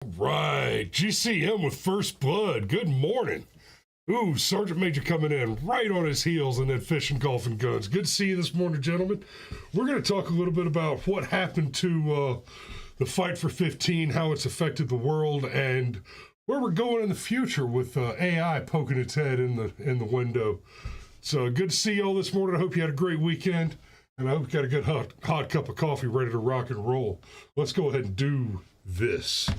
Right, GCM with First Blood. Good morning. Ooh, Sergeant Major coming in right on his heels and then fishing, golf, and guns. Good to see you this morning, gentlemen. We're going to talk a little bit about what happened to the Fight for 15, how it's affected the world, and where we're going in the future with AI poking its head in the window. So good to see you all this morning. I hope you had a great weekend, and I hope you got a good hot cup of coffee ready to rock and roll. Let's go ahead and do this.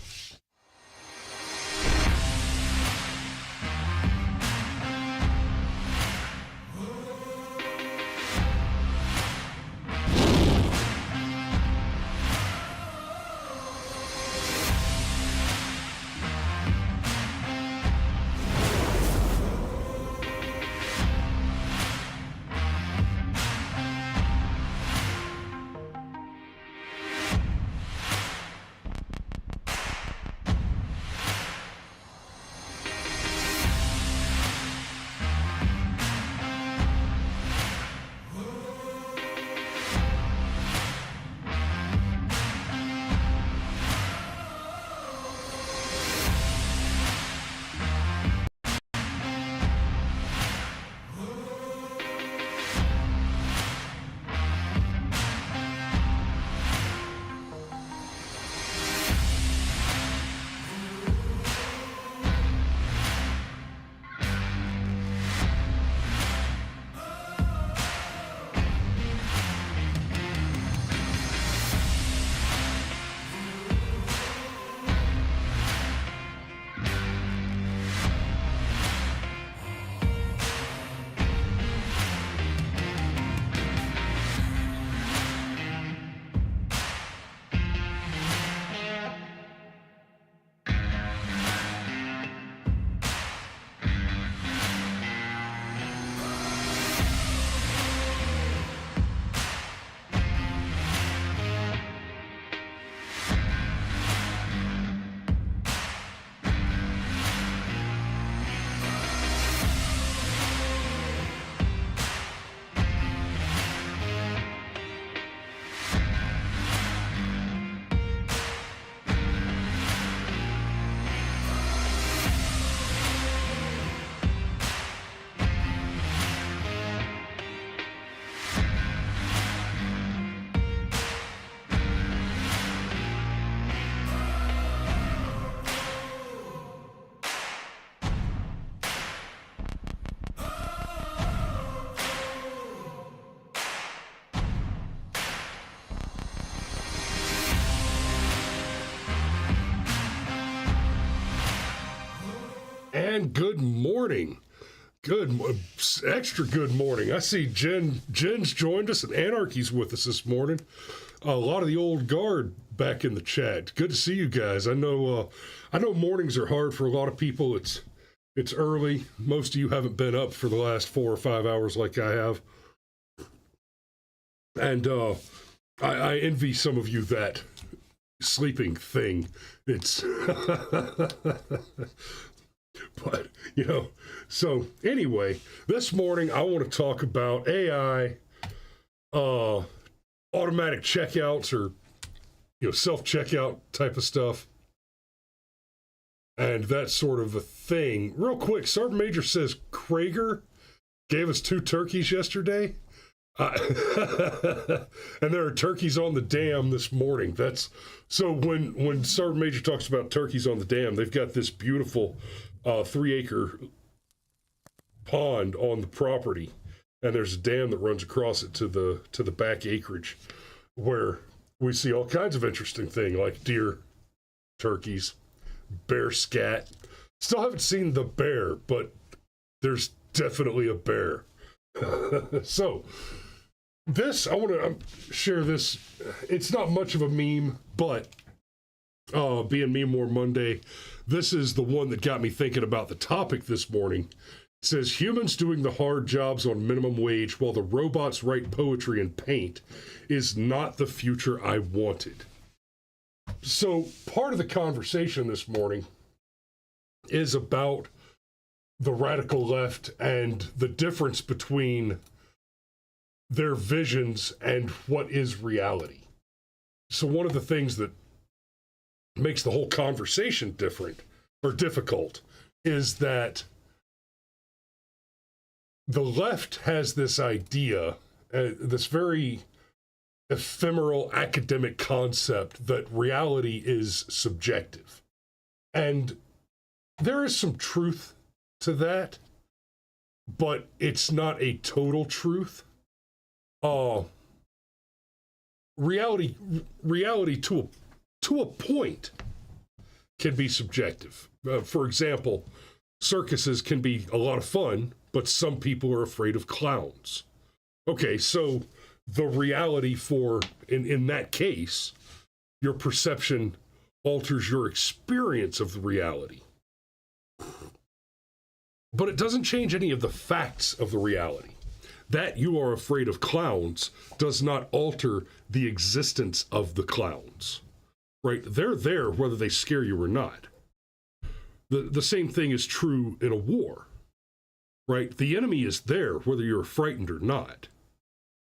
And good morning. Extra good morning. I see Jen's joined us and Anarchy's with us this morning. A lot of the old guard back in the chat. Good to see you guys. I know mornings are hard for a lot of people. It's early. Most of you haven't been up for the last 4 or 5 hours like I have. And I envy some of you that sleeping thing. It's but, so anyway, this morning I want to talk about AI, automatic checkouts or, self-checkout type of stuff, and that sort of a thing. Real quick, Sergeant Major says Krager gave us 2 turkeys yesterday, and there are turkeys on the dam this morning. So when Sergeant Major talks about turkeys on the dam, they've got this beautiful 3-acre pond on the property, and there's a dam that runs across it to the back acreage, where we see all kinds of interesting things like deer, turkeys, bear scat. Still haven't seen the bear, but there's definitely a bear. So I want to share this. It's not much of a meme, but being Meme War Monday, this is the one that got me thinking about the topic this morning. It says, humans doing the hard jobs on minimum wage while the robots write poetry and paint is not the future I wanted. So part of the conversation this morning is about the radical left and the difference between their visions and what is reality. So one of the things that makes the whole conversation different or difficult is that the left has this idea, this very ephemeral academic concept that reality is subjective. And there is some truth to that, but it's not a total truth. Reality to a point can be subjective. For example, circuses can be a lot of fun, but some people are afraid of clowns. Okay, so the reality in that case, your perception alters your experience of the reality. But it doesn't change any of the facts of the reality. That you are afraid of clowns does not alter the existence of the clowns, right? They're there whether they scare you or not. The same thing is true in a war, right? The enemy is there whether you're frightened or not.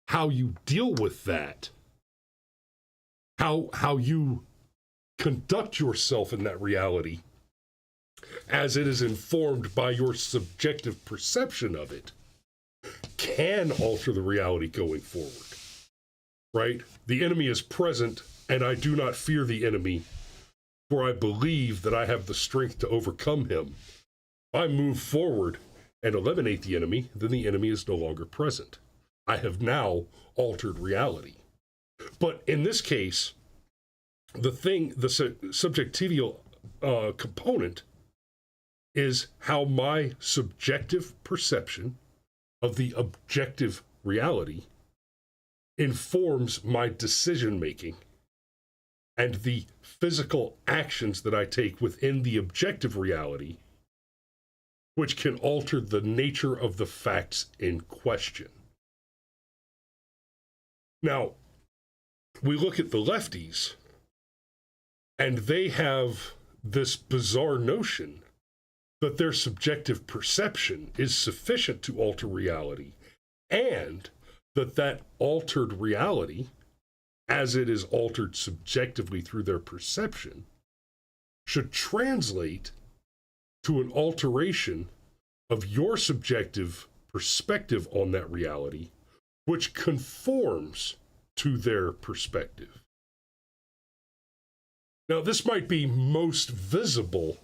How you deal with that, how you conduct yourself in that reality as it is informed by your subjective perception of it, can alter the reality going forward, right? The enemy is present, and I do not fear the enemy, for I believe that I have the strength to overcome him. If I move forward and eliminate the enemy, then the enemy is no longer present. I have now altered reality. But in this case, the subjectival component is how my subjective perception of the objective reality informs my decision making and the physical actions that I take within the objective reality, which can alter the nature of the facts in question. Now, we look at the lefties, and they have this bizarre notion that their subjective perception is sufficient to alter reality, and that altered reality, as it is altered subjectively through their perception, should translate to an alteration of your subjective perspective on that reality, which conforms to their perspective. Now, this might be most visible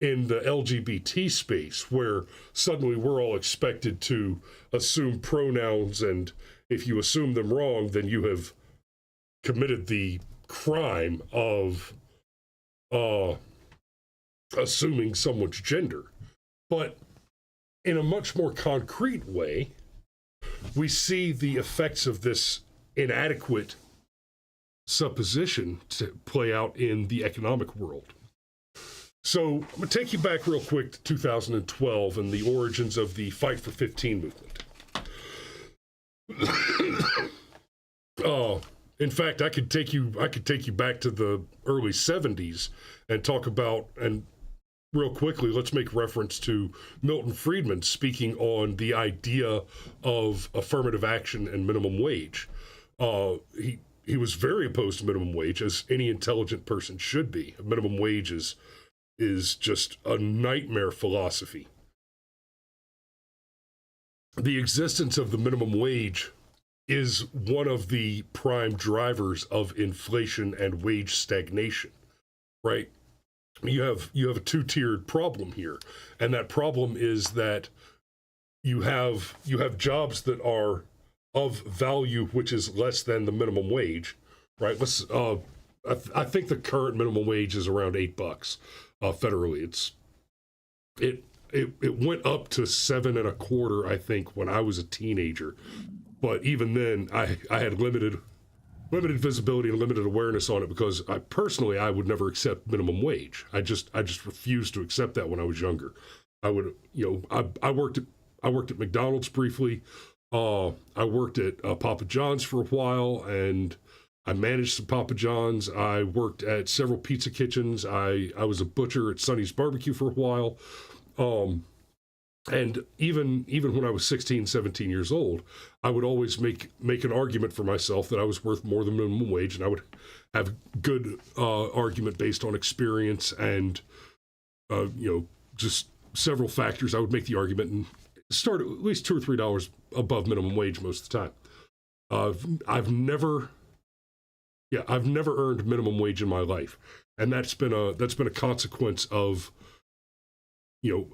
in the LGBT space, where suddenly we're all expected to assume pronouns, and if you assume them wrong, then you have committed the crime of assuming someone's gender. But in a much more concrete way, we see the effects of this inadequate supposition to play out in the economic world. So I'm going to take you back real quick to 2012 and the origins of the Fight for 15 movement. In fact, I could take you back to the early 70s and talk about, and real quickly, let's make reference to Milton Friedman speaking on the idea of affirmative action and minimum wage. He was very opposed to minimum wage, as any intelligent person should be. A minimum wage is just a nightmare philosophy. The existence of the minimum wage is one of the prime drivers of inflation and wage stagnation, right? You have a two-tiered problem here, and that problem is that you have jobs that are of value which is less than the minimum wage, right? I think the current minimum wage is around $8 federally. It went up to $7.25, I think, when I was a teenager, but even then I had limited visibility and limited awareness on it, because I would never accept minimum wage. I just refused to accept that when I was younger. I worked at McDonald's briefly. I worked at Papa John's for a while, and I managed some Papa John's. I worked at several pizza kitchens. I was a butcher at Sonny's Barbecue for a while. And even when I was 16, 17 years old, I would always make an argument for myself that I was worth more than minimum wage, and I would have good argument based on experience and just several factors. I would make the argument and start at least $2 or $3 above minimum wage most of the time. I've never earned minimum wage in my life, and that's been a consequence of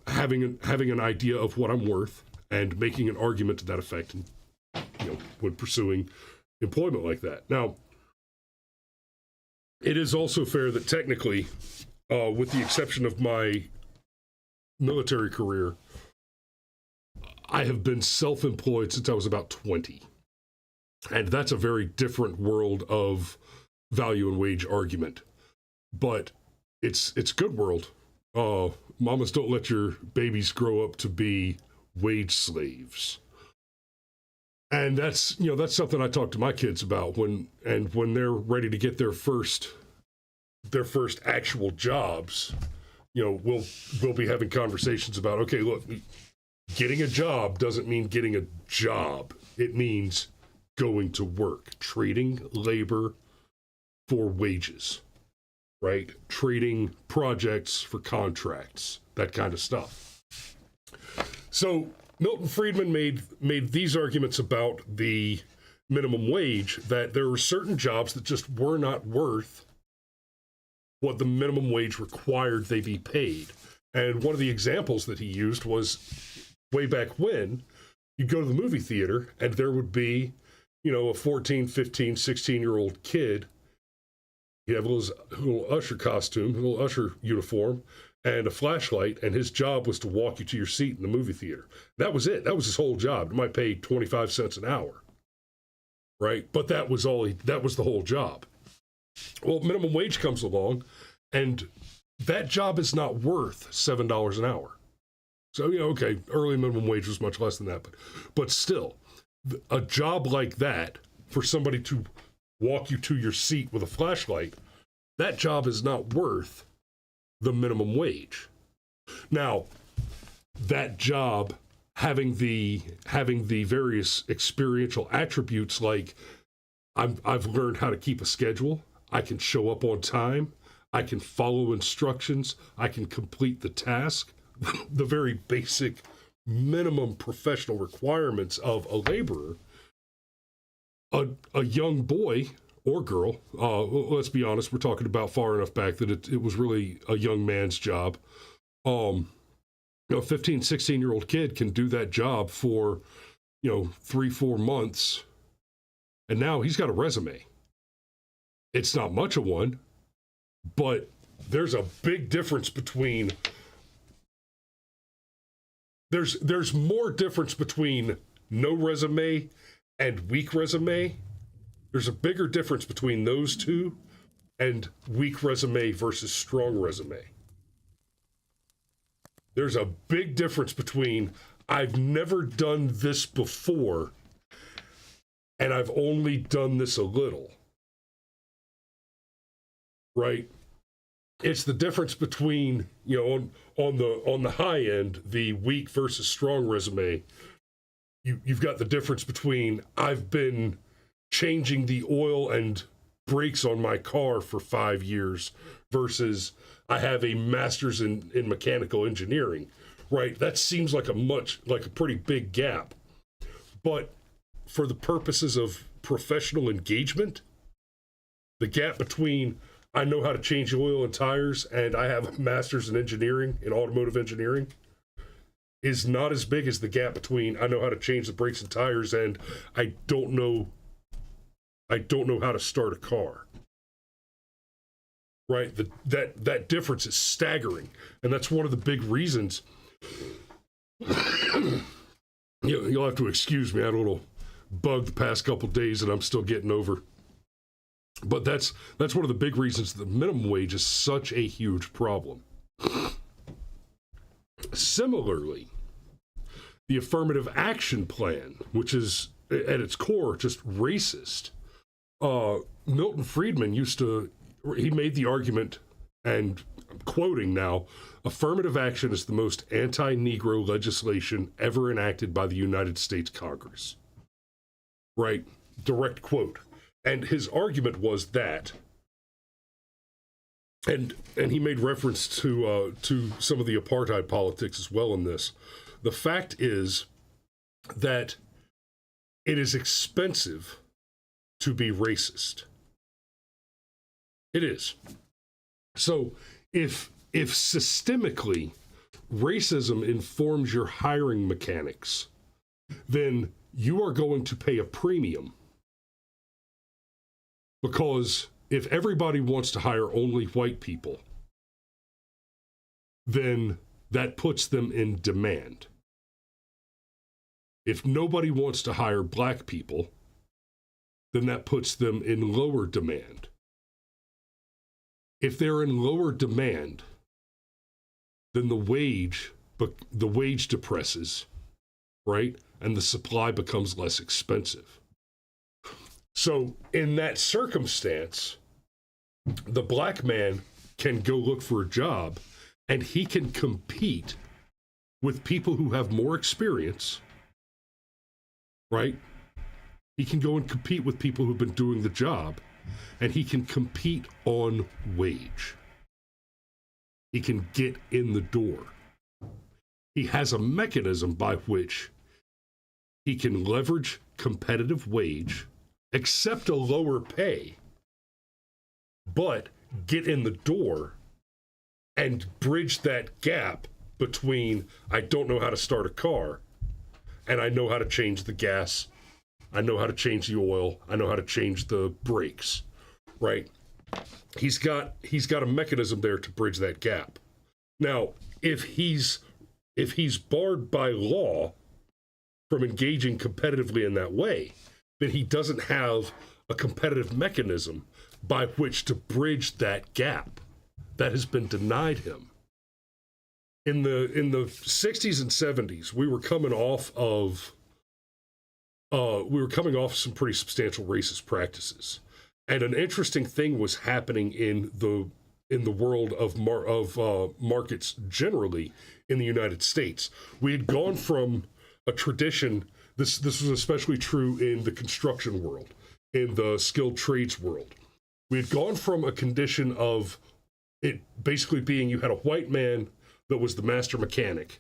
having an idea of what I'm worth and making an argument to that effect, and when pursuing employment like that. Now, it is also fair that technically, with the exception of my military career, I have been self-employed since I was about 20. And that's a very different world of value and wage argument. But it's a good world. Mamas, don't let your babies grow up to be wage slaves. And that's something I talk to my kids about when they're ready to get their first actual jobs. We'll be having conversations about, okay, look, getting a job doesn't mean getting a job. It means going to work, trading labor for wages, right? Trading projects for contracts, that kind of stuff. So Milton Friedman made these arguments about the minimum wage, that there were certain jobs that just were not worth what the minimum wage required they be paid. And one of the examples that he used was way back when you'd go to the movie theater and there would be, a 14, 15, 16-year-old kid. He'd have a little usher costume, a little usher uniform, and a flashlight, and his job was to walk you to your seat in the movie theater. That was it. That was his whole job. It might pay 25 cents an hour, right? But that was the whole job. Well, minimum wage comes along, and that job is not worth $7 an hour. So, okay, early minimum wage was much less than that, but still, a job like that, for somebody to walk you to your seat with a flashlight, that job is not worth the minimum wage. Now, that job having the various experiential attributes, like I've learned how to keep a schedule, I can show up on time, I can follow instructions, I can complete the task, the very basic minimum professional requirements of a laborer. A young boy or girl, let's be honest, we're talking about far enough back that it was really a young man's job. A 15, 16-year-old kid can do that job for, 3-4 months, and now he's got a resume. It's not much of one, but there's a big difference between there's more difference between no resume and weak resume. There's a bigger difference between those two and weak resume versus strong resume. There's a big difference between I've never done this before and I've only done this a little. Right? It's the difference between, on the high end, the weak versus strong resume. You've got the difference between I've been changing the oil and brakes on my car for 5 years versus I have a master's in mechanical engineering, right? That seems like a pretty big gap. But for the purposes of professional engagement, the gap between I know how to change oil and tires and I have a master's in engineering, in automotive engineering, is not as big as the gap between I know how to change the brakes and tires and I don't know how to start a car. Right? That difference is staggering. And that's one of the big reasons. You'll have to excuse me. I had a little bug the past couple days that I'm still getting over. But that's one of the big reasons the minimum wage is such a huge problem. Similarly, the Affirmative Action plan, which is at its core just racist. Milton Friedman he made the argument, and quoting now, affirmative action is the most anti-Negro legislation ever enacted by the United States Congress. Right? Direct quote. And his argument was that, and he made reference to some of the apartheid politics as well in this. The fact is that it is expensive to be racist. It is. So if systemically racism informs your hiring mechanics, then you are going to pay a premium. Because if everybody wants to hire only white people, then that puts them in demand. If nobody wants to hire black people, then that puts them in lower demand. If they're in lower demand, then the wage depresses, right? And the supply becomes less expensive. So in that circumstance, the black man can go look for a job and he can compete with people who have more experience, right? He can go and compete with people who've been doing the job, and he can compete on wage. He can get in the door. He has a mechanism by which he can leverage competitive wage, accept a lower pay, but get in the door and bridge that gap between I don't know how to start a car and I know how to change the gas, I know how to change the oil, I know how to change the brakes, right? He's got a mechanism there to bridge that gap. Now, if he's barred by law from engaging competitively in that way, then he doesn't have a competitive mechanism by which to bridge that gap that has been denied him. In the 60s and 70s, we were coming off some pretty substantial racist practices, and an interesting thing was happening in the world of markets generally in the United States. We had gone from a tradition. This was especially true in the construction world, in the skilled trades world. We had gone from a condition of it basically being you had a white man that was the master mechanic,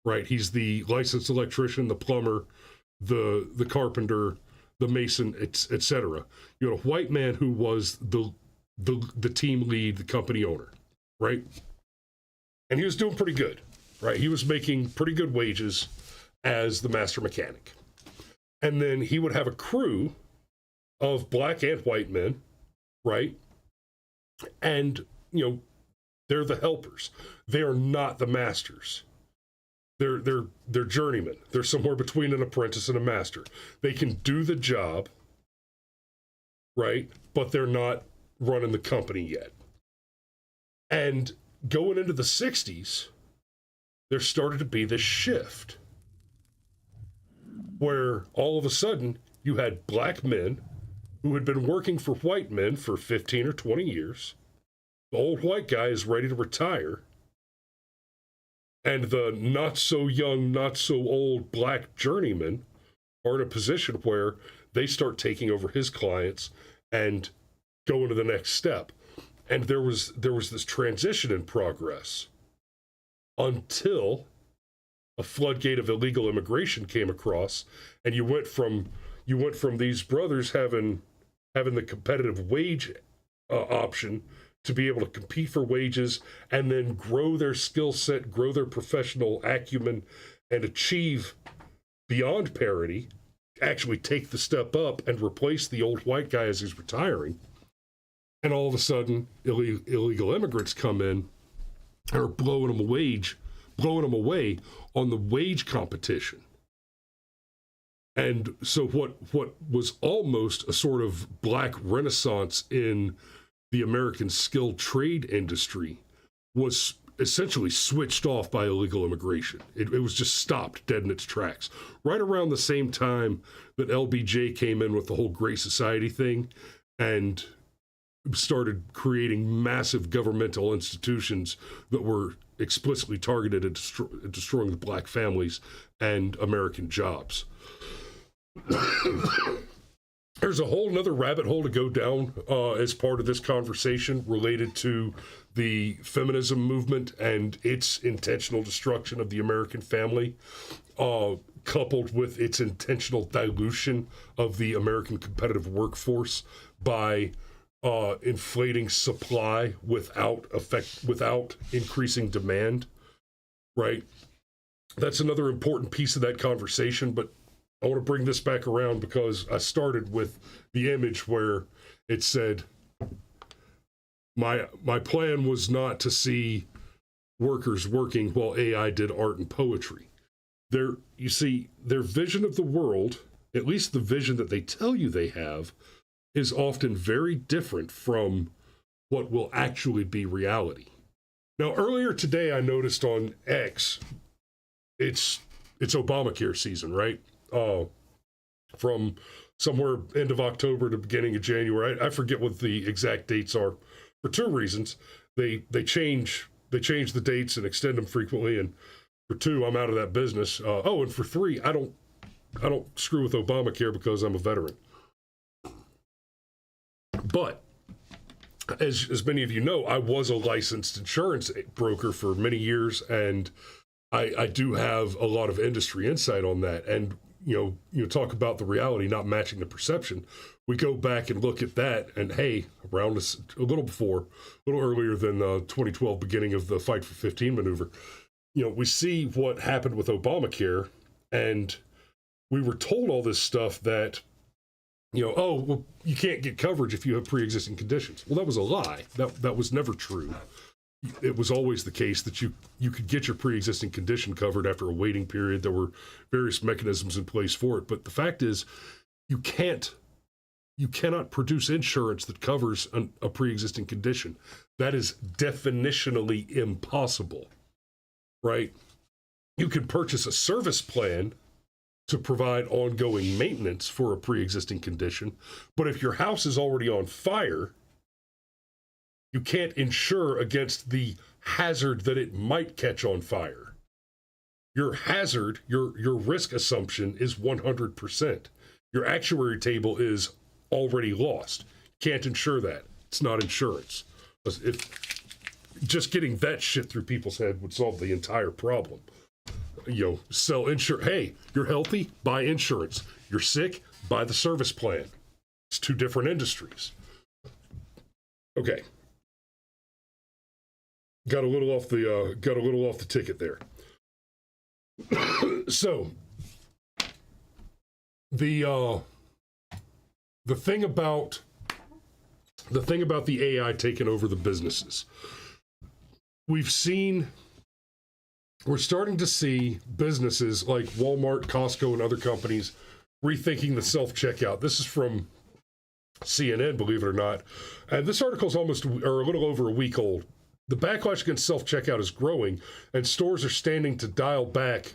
right? He's the licensed electrician, the plumber, the carpenter, the mason, etc. You had a white man who was the team lead, the company owner, right? And he was doing pretty good, right? He was making pretty good wages as the master mechanic. And then he would have a crew of black and white men, right? And, they're the helpers. They are not the masters. They're journeymen. They're somewhere between an apprentice and a master. They can do the job, right? But they're not running the company yet. And going into the 60s, there started to be this shift where all of a sudden you had black men who had been working for white men for 15 or 20 years. The old white guy is ready to retire. And the not so young, not so old black journeymen are in a position where they start taking over his clients and going to the next step. And there was this transition in progress until a floodgate of illegal immigration came across, and you went from these brothers having the competitive wage option to be able to compete for wages and then grow their skill set, grow their professional acumen, and achieve beyond parity, actually take the step up and replace the old white guy as he's retiring. And all of a sudden, illegal immigrants come in and are blowing them away on the wage competition. And so what was almost a sort of black renaissance in the American skilled trade industry was essentially switched off by illegal immigration. It was just stopped dead in its tracks. Right around the same time that LBJ came in with the whole Great Society thing and started creating massive governmental institutions that were explicitly targeted at destroying the black families and American jobs. There's a whole nother rabbit hole to go down as part of this conversation related to the feminism movement and its intentional destruction of the American family, coupled with its intentional dilution of the American competitive workforce by inflating supply without increasing demand, right? That's another important piece of that conversation, but I want to bring this back around because I started with the image where it said, my plan was not to see workers working while AI did art and poetry. You see, their vision of the world, at least the vision that they tell you they have, is often very different from what will actually be reality. Now, earlier today, I noticed on X, it's Obamacare season, right? From somewhere end of October to beginning of January. I forget what the exact dates are for two reasons. They change the dates and extend them frequently, and for two, I'm out of that business. And for three, I don't screw with Obamacare because I'm a veteran. But as many of you know, I was a licensed insurance broker for many years, and I do have a lot of industry insight on that. And you talk about the reality not matching the perception. We go back and look at that, and hey, around this, a little earlier than the 2012 beginning of the Fight for 15 maneuver, we see what happened with Obamacare, and we were told all this stuff that, you can't get coverage if you have pre-existing conditions. Well, that was a lie. That was never true. It was always the case that you could get your pre-existing condition covered after a waiting period. There were various mechanisms in place for it. But the fact is, you cannot produce insurance that covers a pre-existing condition. That is definitionally impossible, right? You can purchase a service plan to provide ongoing maintenance for a pre-existing condition, but if your house is already on fire, you can't insure against the hazard that it might catch on fire. Your hazard, your risk assumption is 100%. Your actuary table is already lost. Can't insure that. It's not insurance. If just getting that shit through people's head would solve the entire problem. Sell insurance. Hey, you're healthy, buy insurance. You're sick, buy the service plan. It's two different industries. Okay. Got a little off the ticket there. So the thing about the AI taking over the businesses, we're starting to see businesses like Walmart, Costco, and other companies rethinking the self-checkout. This is from CNN, believe it or not. And this article is a little over a week old. The backlash against self-checkout is growing, and stores are standing to dial back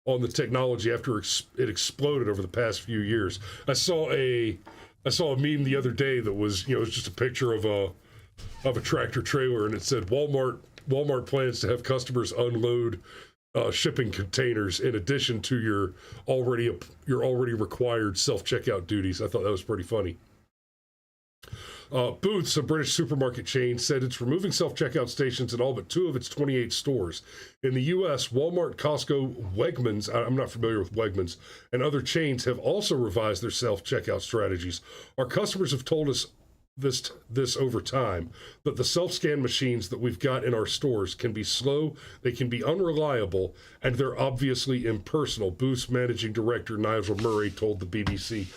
on the technology after it exploded over the past few years. I saw a meme the other day that was, it was just a picture of a tractor trailer, and it said Walmart plans to have customers unload shipping containers in addition to your already required self-checkout duties. I thought that was pretty funny. Booths, a British supermarket chain, said it's removing self-checkout stations in all but 2 of its 28 stores. In the U.S., Walmart, Costco, Wegmans, I'm not familiar with Wegmans, and other chains have also revised their self-checkout strategies. Our customers have told us this over time, that the self-scan machines that we've got in our stores can be slow, they can be unreliable, and they're obviously impersonal, Booth's managing director Nigel Murray told the BBC.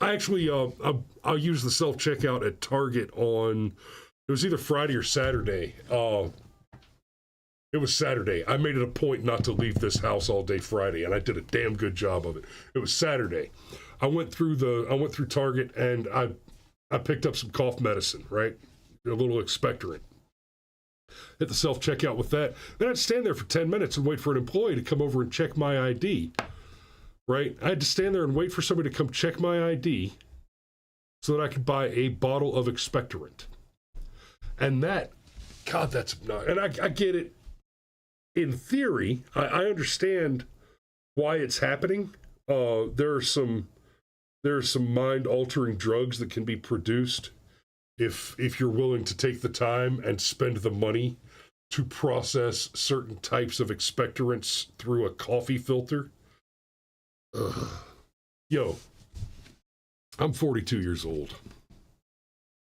I actually, I'll use the self-checkout at Target it was either Friday or Saturday. It was Saturday. I made it a point not to leave this house all day Friday, and I did a damn good job of it. It was Saturday. I went through Target, and I picked up some cough medicine, right? A little expectorant. Hit the self-checkout with that. Then I'd stand there for 10 minutes and wait for an employee to come over and check my ID. Right? I had to stand there and wait for somebody to come check my ID, so that I could buy a bottle of expectorant. And that, God, that's not, and I get it. In theory, I understand why it's happening. There are some mind-altering drugs that can be produced if you're willing to take the time and spend the money to process certain types of expectorants through a coffee filter. Ugh. Yo, I'm 42 years old.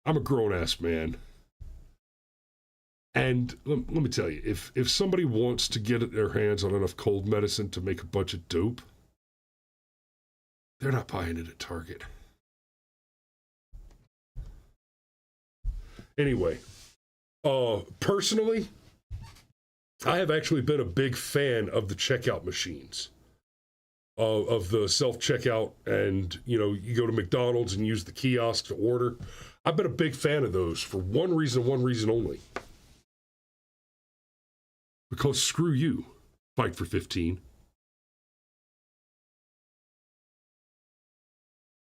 I'm a grown-ass man. And let me tell you, if somebody wants to get their hands on enough cold medicine to make a bunch of dope, they're not buying it at Target. Anyway, personally, I have actually been a big fan of the checkout machines, of the self-checkout, and, you know, you go to McDonald's and use the kiosk to order. I've been a big fan of those for one reason only. Because screw you, Fight for 15.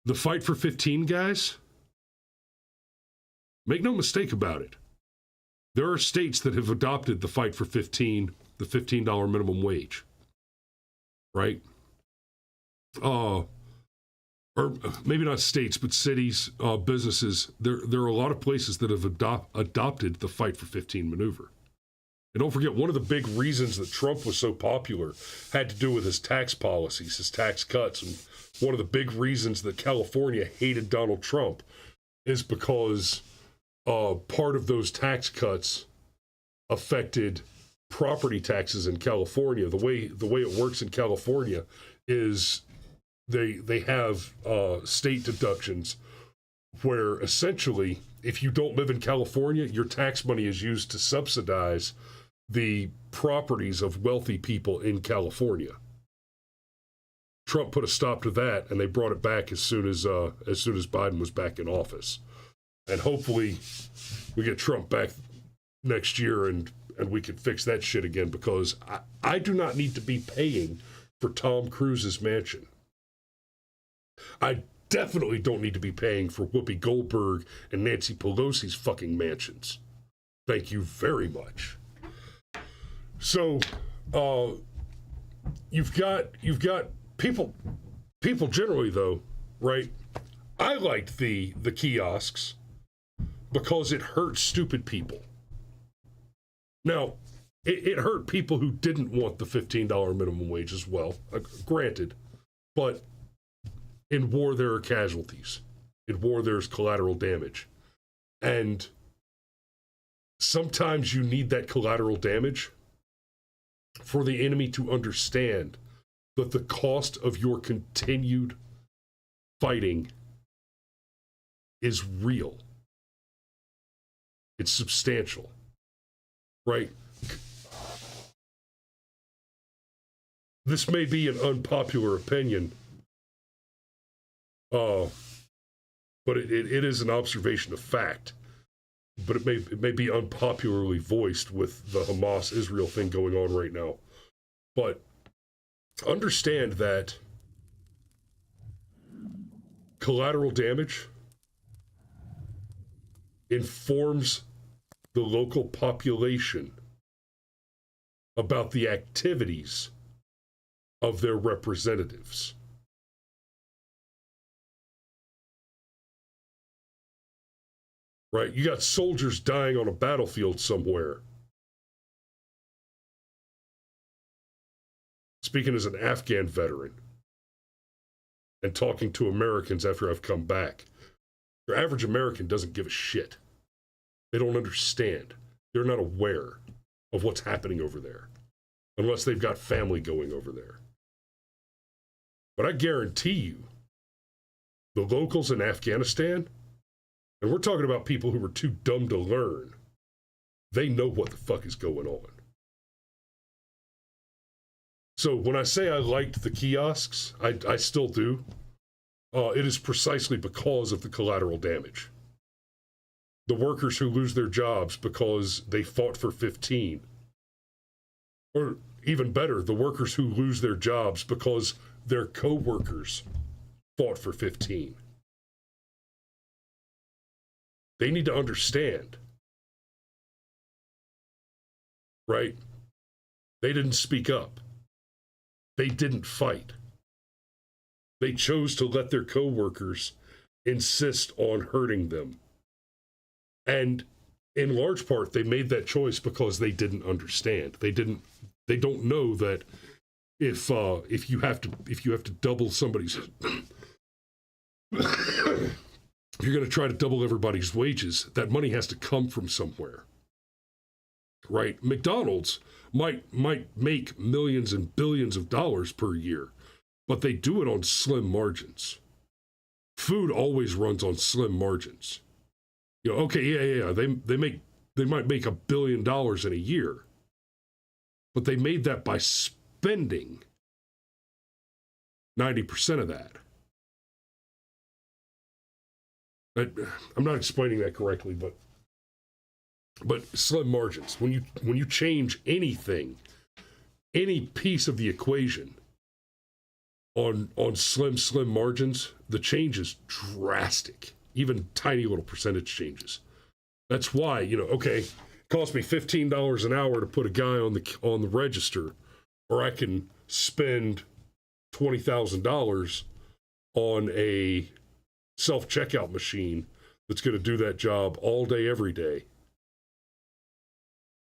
The Fight for 15 guys, make no mistake about it. There are states that have adopted the Fight for 15, the $15 minimum wage. Right? Or maybe not states, but cities, businesses. There are a lot of places that have adopted the Fight for 15 maneuver. And don't forget, one of the big reasons that Trump was so popular had to do with his tax policies, his tax cuts. And one of the big reasons that California hated Donald Trump is because part of those tax cuts affected property taxes in California. The way it works in California is they have state deductions where essentially, if you don't live in California, your tax money is used to subsidize the properties of wealthy people in California. Trump put a stop to that, and they brought it back as soon as Biden was back in office. And hopefully we get Trump back next year and we can fix that shit again, because I do not need to be paying for Tom Cruise's mansion. I definitely don't need to be paying for Whoopi Goldberg and Nancy Pelosi's fucking mansions. Thank you very much. So, you've got people generally, though, right? I liked the kiosks because it hurt stupid people. Now, it hurt people who didn't want the $15 minimum wage as well, granted, but in war there are casualties. In war there's collateral damage. And sometimes you need that collateral damage for the enemy to understand that the cost of your continued fighting is real. It's substantial, right? This may be an unpopular opinion, but it is an observation of fact. But it may be unpopularly voiced with the Hamas-Israel thing going on right now. But understand that collateral damage informs the local population about the activities of their representatives. Right? You got soldiers dying on a battlefield somewhere. Speaking as an Afghan veteran and talking to Americans after I've come back, your average American doesn't give a shit. They don't understand. They're not aware of what's happening over there unless they've got family going over there. But I guarantee you, the locals in Afghanistan, and we're talking about people who were too dumb to learn, they know what the fuck is going on. So when I say I liked the kiosks, I still do. It is precisely because of the collateral damage. The workers who lose their jobs because they fought for 15. Or even better, the workers who lose their jobs because their co-workers fought for 15. They need to understand, right? They didn't speak up. They didn't fight. They chose to let their coworkers insist on hurting them. And in large part, they made that choice because they didn't understand. They don't know that if you have to double somebody's if you're going to try to double everybody's wages, that money has to come from somewhere, right? McDonald's might make millions and billions of dollars per year, but they do it on slim margins. Food always runs on slim margins. Okay, yeah. They might make $1 billion in a year, but they made that by spending 90% of that. I'm not explaining that correctly, but slim margins. When you change anything, any piece of the equation on slim margins, the change is drastic. Even tiny little percentage changes. That's why, okay, it costs me $15 an hour to put a guy on the register, or I can spend $20,000 on a self-checkout machine that's going to do that job all day, every day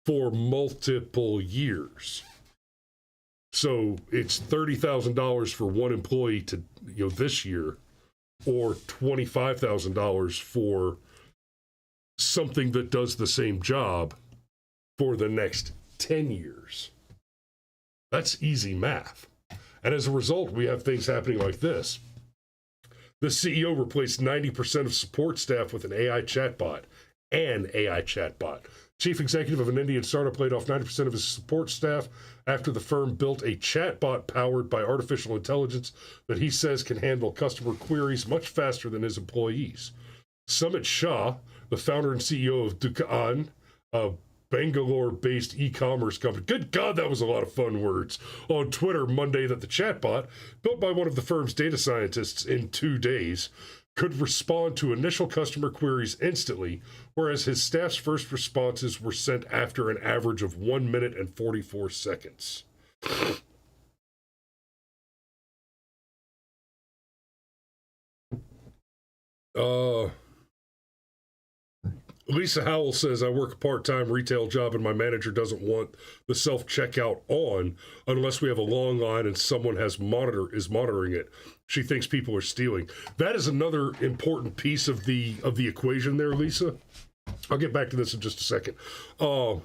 for multiple years. So it's $30,000 for one employee to, this year, or $25,000 for something that does the same job for the next 10 years. That's easy math. And as a result, we have things happening like this. The CEO replaced 90% of support staff with an AI chatbot. Chief executive of an Indian startup laid off 90% of his support staff after the firm built a chatbot powered by artificial intelligence that he says can handle customer queries much faster than his employees. Sumit Shah, the founder and CEO of Dukaan, a Bangalore-based e-commerce company, good God, that was a lot of fun words, on Twitter Monday that the chatbot, built by one of the firm's data scientists in 2 days, could respond to initial customer queries instantly, whereas his staff's first responses were sent after an average of 1 minute and 44 seconds. Lisa Howell says, I work a part-time retail job and my manager doesn't want the self-checkout on unless we have a long line and someone is monitoring it. She thinks people are stealing. That is another important piece of the equation there, Lisa. I'll get back to this in just a second. Your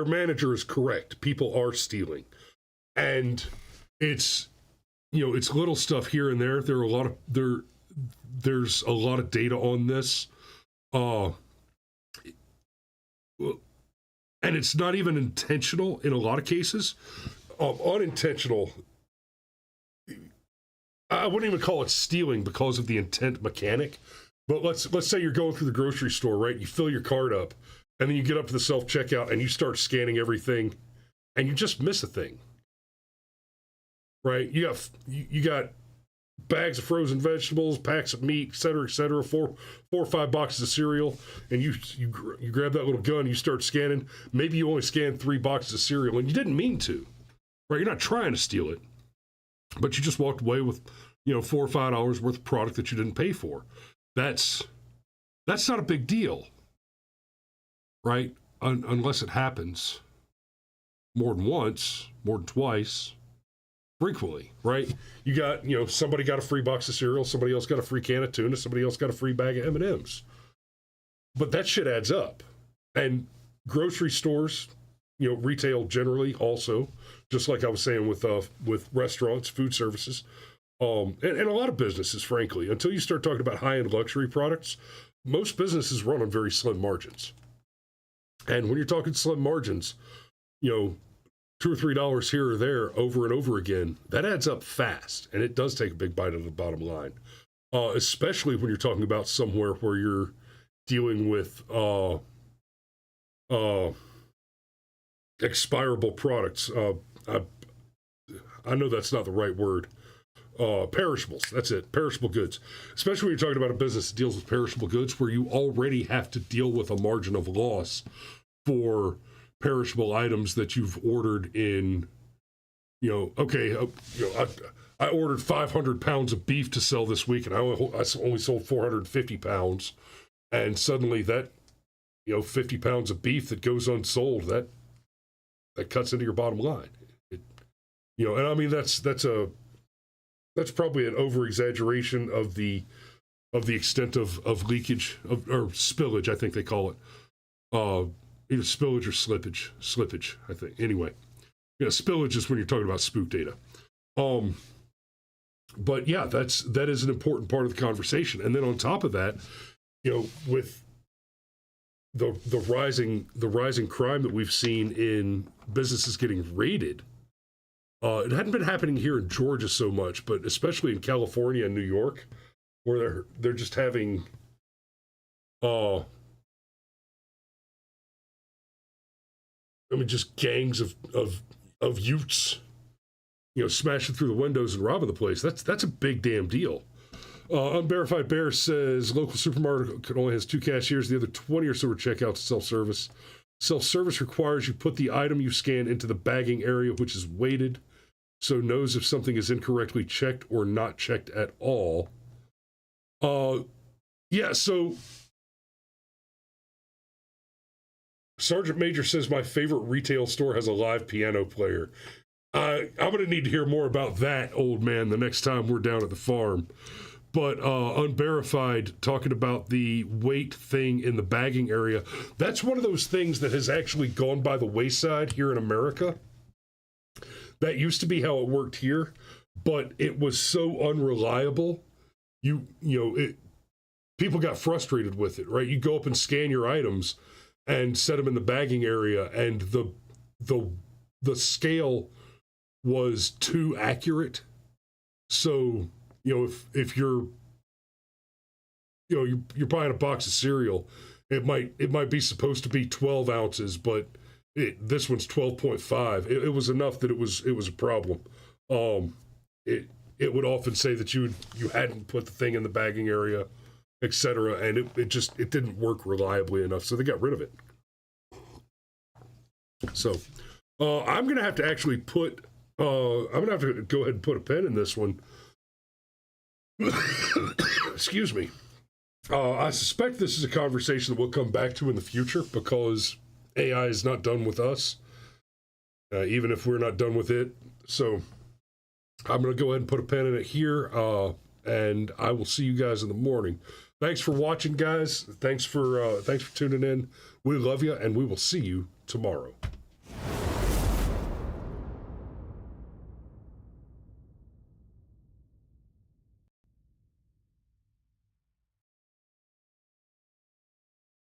manager is correct. People are stealing. And it's little stuff here and there. There's a lot of data on this. And it's not even intentional in a lot of cases. Unintentional, I wouldn't even call it stealing because of the intent mechanic. But let's say you're going through the grocery store, right? You fill your cart up, and then you get up to the self-checkout, and you start scanning everything, and you just miss a thing, right? You got bags of frozen vegetables, packs of meat, et cetera, 4 or 5 boxes of cereal, and you grab that little gun, you start scanning. Maybe you only scanned 3 boxes of cereal, and you didn't mean to, right? You're not trying to steal it, but you just walked away with, $4 or $5 worth of product that you didn't pay for. That's not a big deal, right? Unless it happens more than once, more than twice, frequently, right? You got, somebody got a free box of cereal, somebody else got a free can of tuna, somebody else got a free bag of M&Ms. But that shit adds up. And grocery stores, retail generally also, just like I was saying with restaurants, food services, and a lot of businesses, frankly, until you start talking about high-end luxury products, most businesses run on very slim margins. And when you're talking slim margins, $2 or $3 here or there over and over again, that adds up fast, and it does take a big bite of the bottom line, especially when you're talking about somewhere where you're dealing with expirable products. I know that's not the right word. perishables. That's it. Perishable goods. Especially when you're talking about a business that deals with perishable goods where you already have to deal with a margin of loss for perishable items that you've ordered in, I ordered 500 pounds of beef to sell this week and I only sold 450 pounds. And suddenly that, 50 pounds of beef that goes unsold, that cuts into your bottom line. And I mean, that's probably an over-exaggeration of the extent of leakage or spillage, I think they call it. Either spillage or slippage, I think. Anyway, spillage is when you're talking about spook data. But yeah, that is an important part of the conversation. And then on top of that, with the rising crime that we've seen in businesses getting raided, it hadn't been happening here in Georgia so much, but especially in California and New York, where they're just having just gangs of youths, smashing through the windows and robbing the place. That's a big damn deal. Unverified Bear says local supermarket only has 2 cashiers. The other 20 or so are checkouts self-service. Self-service requires you put the item you scan into the bagging area, which is weighted, so knows if something is incorrectly checked or not checked at all. So Sergeant Major says my favorite retail store has a live piano player. I'm going to need to hear more about that, old man, the next time we're down at the farm. But Unverified, talking about the weight thing in the bagging area, that's one of those things that has actually gone by the wayside here in America. That used to be how it worked here, but it was so unreliable. People got frustrated with it, right? You go up and scan your items and set them in the bagging area, and the scale was too accurate. So, if you're buying a box of cereal, it might be supposed to be 12 ounces, but this one's 12.5. It was enough that it was a problem. It would often say that you hadn't put the thing in the bagging area, etc., and it didn't work reliably enough, so they got rid of it. So I'm gonna have to actually put I'm gonna have to go ahead and put a pin in this one. Excuse me. I suspect this is a conversation that we'll come back to in the future because AI is not done with us, even if we're not done with it. So I'm going to go ahead and put a pin in it here, and I will see you guys in the morning. Thanks for watching, guys. Thanks for tuning in. We love you, and we will see you tomorrow.